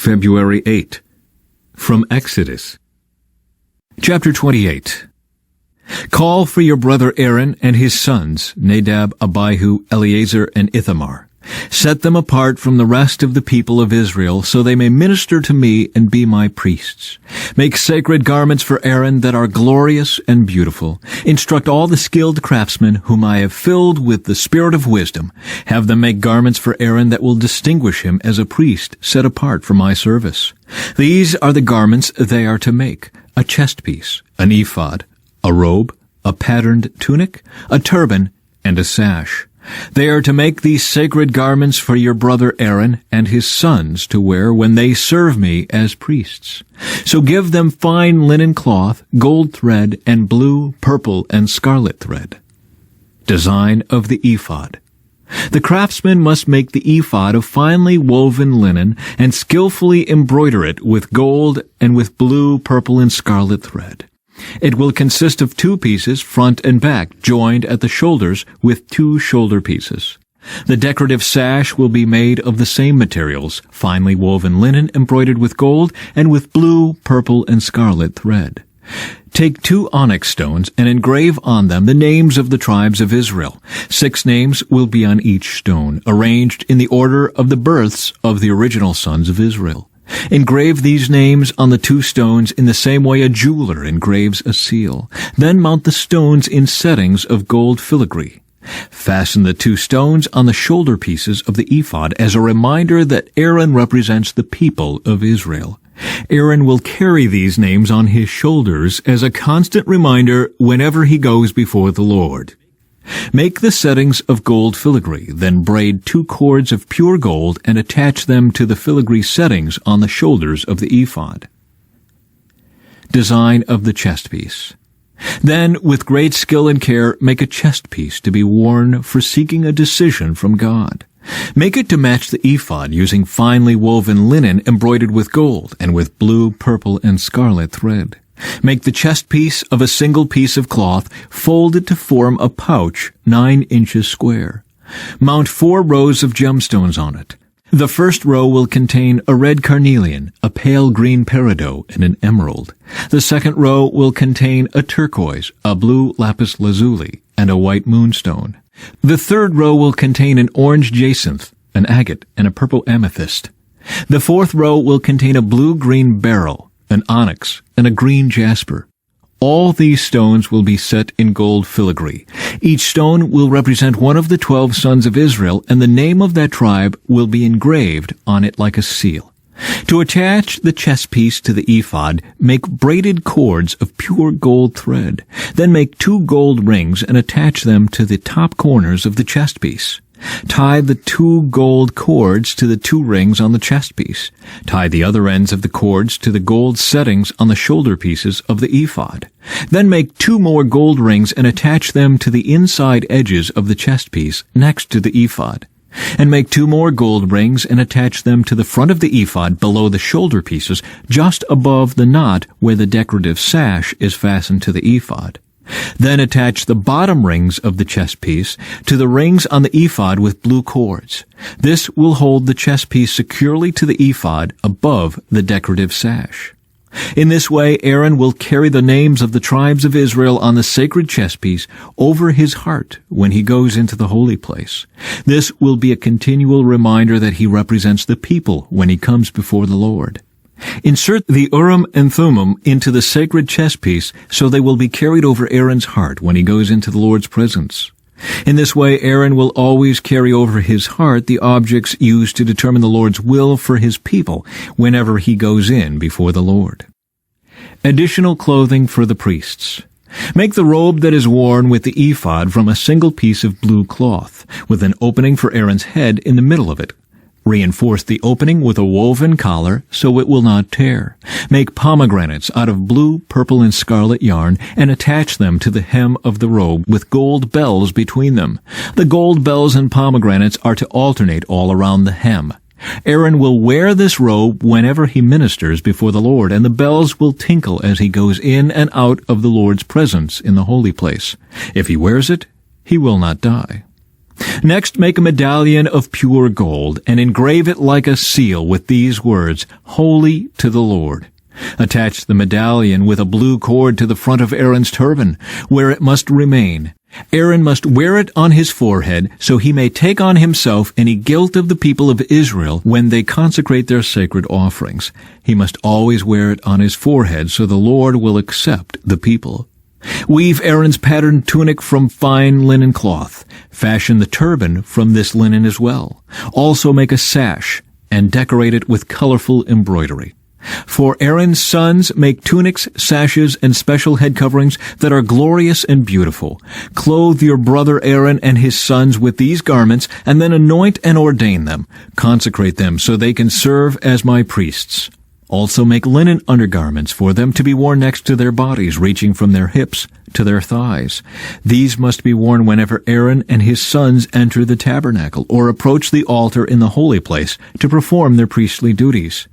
February 8. From Exodus. Chapter 28. Call for your brother Aaron and his sons, Nadab, Abihu, Eleazar, and Ithamar. Set them apart from the rest of the people of Israel, so they may minister to me and be my priests. Make sacred garments for Aaron that are glorious and beautiful. Instruct all the skilled craftsmen whom I have filled with the spirit of wisdom. Have them make garments for Aaron that will distinguish him as a priest set apart for my service. These are the garments they are to make: a chest piece, an ephod, a robe, a patterned tunic, a turban, and a sash. They are to make these sacred garments for your brother Aaron and his sons to wear when they serve me as priests. So give them fine linen cloth, gold thread, and blue, purple, and scarlet thread. Design of the ephod. The craftsman must make the ephod of finely woven linen and skillfully embroider it with gold and with blue, purple, and scarlet thread. It will consist of 2 pieces, front and back, joined at the shoulders with 2 shoulder pieces. The decorative sash will be made of the same materials, finely woven linen embroidered with gold and with blue, purple, and scarlet thread. Take 2 onyx stones and engrave on them the names of the tribes of Israel. 6 names will be on each stone, arranged in the order of the births of the original sons of Israel. Engrave these names on the 2 stones in the same way a jeweler engraves a seal. Then mount the stones in settings of gold filigree. Fasten the 2 stones on the shoulder pieces of the ephod as a reminder that Aaron represents the people of Israel. Aaron will carry these names on his shoulders as a constant reminder whenever he goes before the Lord. Make the settings of gold filigree, then braid 2 cords of pure gold and attach them to the filigree settings on the shoulders of the ephod. Design of the chest piece. Then, with great skill and care, make a chest piece to be worn for seeking a decision from God. Make it to match the ephod using finely woven linen embroidered with gold and with blue, purple, and scarlet thread. Make the chest piece of a single piece of cloth, folded to form a pouch 9 inches square. Mount 4 rows of gemstones on it. The first row will contain a red carnelian, a pale green peridot, and an emerald. The second row will contain a turquoise, a blue lapis lazuli, and a white moonstone. The third row will contain an orange jacinth, an agate, and a purple amethyst. The fourth row will contain a blue-green beryl, an onyx, and a green jasper. All these stones will be set in gold filigree. Each stone will represent one of the 12 sons of Israel, and the name of that tribe will be engraved on it like a seal. To attach the chest piece to the ephod, make braided cords of pure gold thread. Then make 2 gold rings and attach them to the top corners of the chest piece. Tie the 2 gold cords to the 2 rings on the chest piece. Tie the other ends of the cords to the gold settings on the shoulder pieces of the ephod. Then make 2 more gold rings and attach them to the inside edges of the chest piece next to the ephod. And make 2 more gold rings and attach them to the front of the ephod below the shoulder pieces, just above the knot where the decorative sash is fastened to the ephod. Then attach the bottom rings of the chest piece to the rings on the ephod with blue cords. This will hold the chest piece securely to the ephod above the decorative sash. In this way, Aaron will carry the names of the tribes of Israel on the sacred chest piece over his heart when he goes into the holy place. This will be a continual reminder that he represents the people when he comes before the Lord. Insert the Urim and Thummim into the sacred chest piece so they will be carried over Aaron's heart when he goes into the Lord's presence. In this way, Aaron will always carry over his heart the objects used to determine the Lord's will for his people whenever he goes in before the Lord. Additional clothing for the priests. Make the robe that is worn with the ephod from a single piece of blue cloth, with an opening for Aaron's head in the middle of it. Reinforce the opening with a woven collar so it will not tear. Make pomegranates out of blue, purple, and scarlet yarn and attach them to the hem of the robe with gold bells between them. The gold bells and pomegranates are to alternate all around the hem. Aaron will wear this robe whenever he ministers before the Lord, and the bells will tinkle as he goes in and out of the Lord's presence in the holy place. If he wears it, he will not die. Next, make a medallion of pure gold, and engrave it like a seal with these words, Holy to the Lord. Attach the medallion with a blue cord to the front of Aaron's turban, where it must remain. Aaron must wear it on his forehead, so he may take on himself any guilt of the people of Israel when they consecrate their sacred offerings. He must always wear it on his forehead, so the Lord will accept the people. Weave Aaron's patterned tunic from fine linen cloth. Fashion the turban from this linen as well. Also make a sash, and decorate it with colorful embroidery. For Aaron's sons, make tunics, sashes, and special head coverings that are glorious and beautiful. Clothe your brother Aaron and his sons with these garments, and then anoint and ordain them. Consecrate them so they can serve as my priests. Also make linen undergarments for them to be worn next to their bodies, reaching from their hips to their thighs. These must be worn whenever Aaron and his sons enter the tabernacle or approach the altar in the holy place to perform their priestly duties.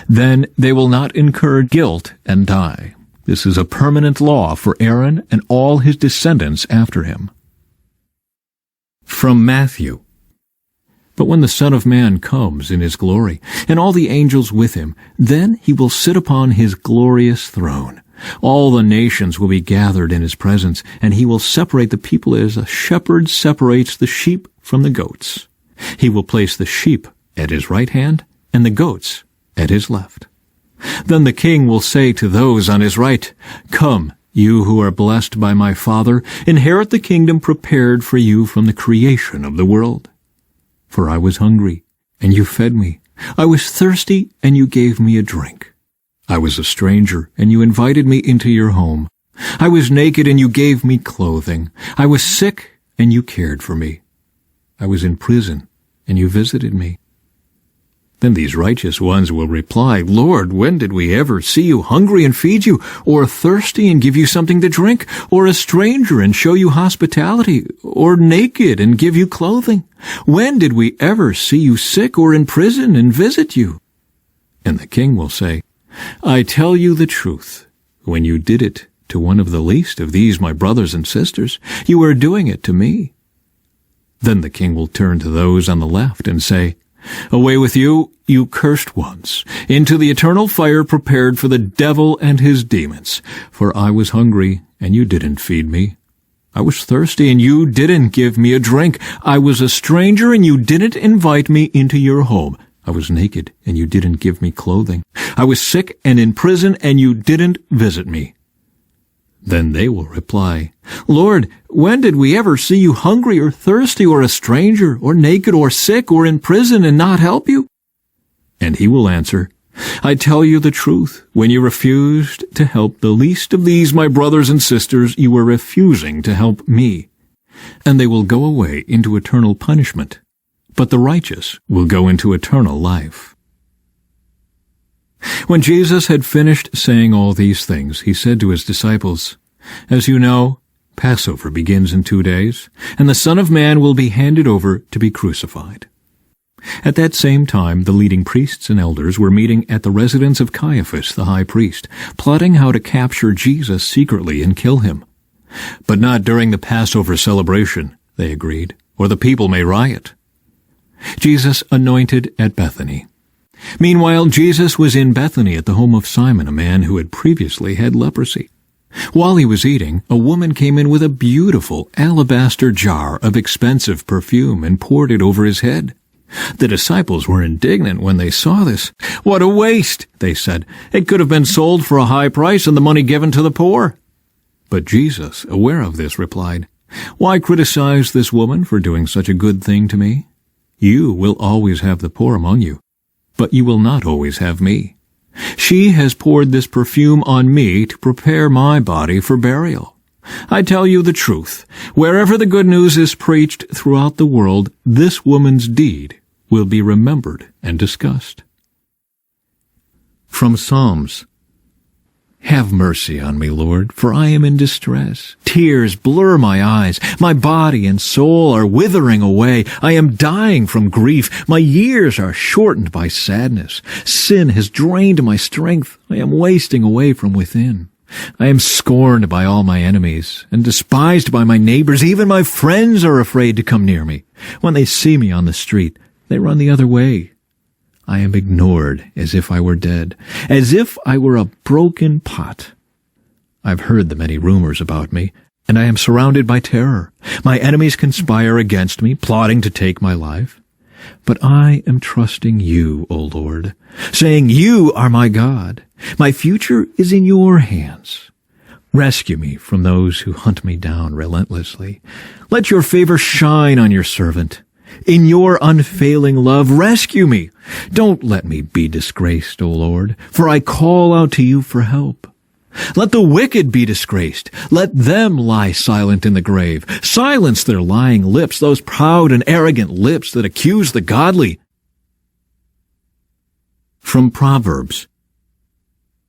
Then they will not incur guilt and die. This is a permanent law for Aaron and all his descendants after him. From Matthew. But when the Son of Man comes in his glory, and all the angels with him, then he will sit upon his glorious throne. All the nations will be gathered in his presence, and he will separate the people as a shepherd separates the sheep from the goats. He will place the sheep at his right hand, and the goats at his left. Then the king will say to those on his right, Come, you who are blessed by my Father, inherit the kingdom prepared for you from the creation of the world. For I was hungry, and you fed me. I was thirsty, and you gave me a drink. I was a stranger, and you invited me into your home. I was naked, and you gave me clothing. I was sick, and you cared for me. I was in prison, and you visited me. Then these righteous ones will reply, Lord, when did we ever see you hungry and feed you, or thirsty and give you something to drink, or a stranger and show you hospitality, or naked and give you clothing? When did we ever see you sick or in prison and visit you? And the king will say, I tell you the truth. When you did it to one of the least of these my brothers and sisters, you are doing it to me. Then the king will turn to those on the left and say, Away with you, you cursed ones, into the eternal fire prepared for the devil and his demons. For I was hungry, and you didn't feed me. I was thirsty, and you didn't give me a drink. I was a stranger, and you didn't invite me into your home. I was naked, and you didn't give me clothing. I was sick and in prison, and you didn't visit me. Then they will reply, Lord, when did we ever see you hungry or thirsty or a stranger or naked or sick or in prison and not help you? And he will answer, I tell you the truth, when you refused to help the least of these my brothers and sisters, you were refusing to help me. And they will go away into eternal punishment, but the righteous will go into eternal life. When Jesus had finished saying all these things, he said to his disciples, As you know, Passover begins in 2 days, and the Son of Man will be handed over to be crucified. At that same time, the leading priests and elders were meeting at the residence of Caiaphas, the high priest, plotting how to capture Jesus secretly and kill him. But not during the Passover celebration, they agreed, or the people may riot. Jesus anointed at Bethany. Meanwhile, Jesus was in Bethany at the home of Simon, a man who had previously had leprosy. While he was eating, a woman came in with a beautiful alabaster jar of expensive perfume and poured it over his head. The disciples were indignant when they saw this. What a waste, they said. It could have been sold for a high price and the money given to the poor. But Jesus, aware of this, replied, Why criticize this woman for doing such a good thing to me? You will always have the poor among you, but you will not always have me. She has poured this perfume on me to prepare my body for burial. I tell you the truth, wherever the good news is preached throughout the world, this woman's deed will be remembered and discussed. From Psalms. Have mercy on me, Lord, for I am in distress. Tears blur my eyes. My body and soul are withering away. I am dying from grief. My years are shortened by sadness. Sin has drained my strength. I am wasting away from within. I am scorned by all my enemies, and despised by my neighbors. Even my friends are afraid to come near me. When they see me on the street, they run the other way. I am ignored as if I were dead, as if I were a broken pot. I've heard the many rumors about me, and I am surrounded by terror. My enemies conspire against me, plotting to take my life. But I am trusting you, O Lord, saying you are my God. My future is in your hands. Rescue me from those who hunt me down relentlessly. Let your favor shine on your servant. In your unfailing love, rescue me. Don't let me be disgraced, O Lord, for I call out to you for help. Let the wicked be disgraced. Let them lie silent in the grave. Silence their lying lips, those proud and arrogant lips that accuse the godly. From Proverbs.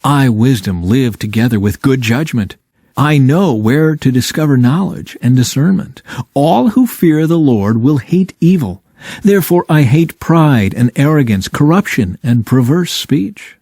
I, wisdom, live together with good judgment. I know where to discover knowledge and discernment. All who fear the Lord will hate evil. Therefore I hate pride and arrogance, corruption and perverse speech.